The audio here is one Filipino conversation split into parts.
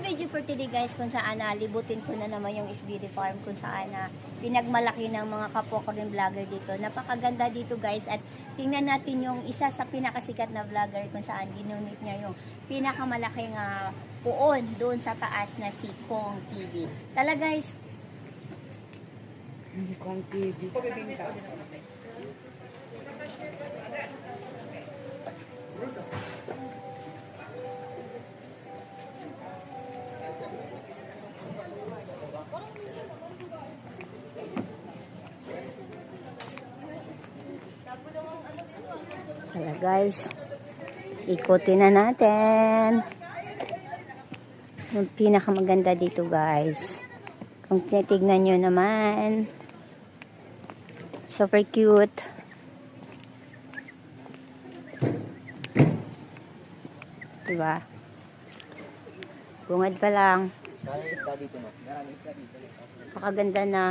video for today guys kung saan libutin ko na naman yung SBD Farm kung saan pinagmalaki ng mga kapwa ko rin vlogger dito. Napakaganda dito guys at tingnan natin yung isa sa pinakasikat na vlogger kung saan ginunit niya yung pinakamalaking puon doon sa taas na si Kong TV. Tala guys. Kong TV. Kaya guys, ikutin na natin yung pinakamaganda dito guys. Kung titignan nyo naman, super cute. Diba? Bungad pa lang. Pakaganda na.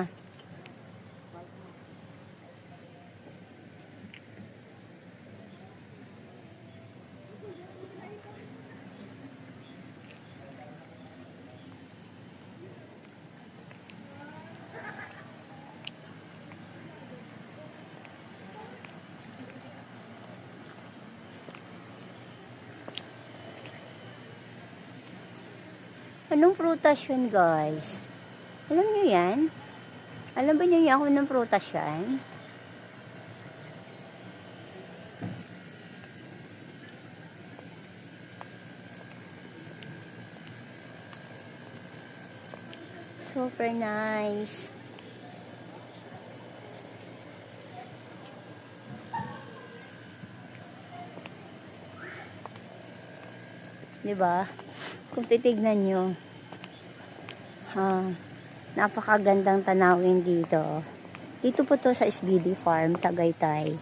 Anong prutas yun, guys? Alam nyo yan? Alam ba nyo yan kung anong prutas yan? Super nice. Diba? Kung titignan nyo, napakagandang tanawin dito. Dito po to sa SBD Farm, Tagaytay.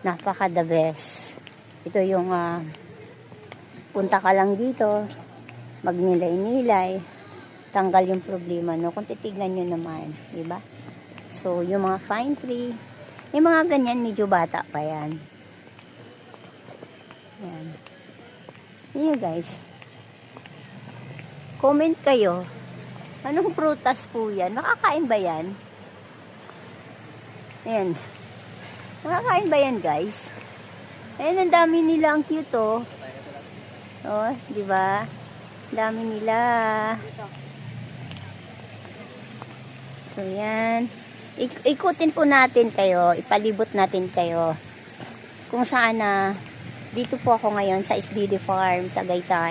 Napaka the best. Ito yung punta ka lang dito, magnilay-nilay, tanggal yung problema, no? Kung titignan nyo naman, diba? So, yung mga fine tree, yung mga ganyan, medyo bata pa yan. Yan. Yun guys. Comment kayo. Anong prutas po yan? Makakain ba yan? Ayan. Makakain ba yan guys? Ayan, ang dami nila. Ang cute oh. Oh, di ba? Dami nila. So yan. Ikutin po natin kayo. Ipalibot natin kayo. Kung saan dito po ako ngayon sa SBD Farm, Tagaytay.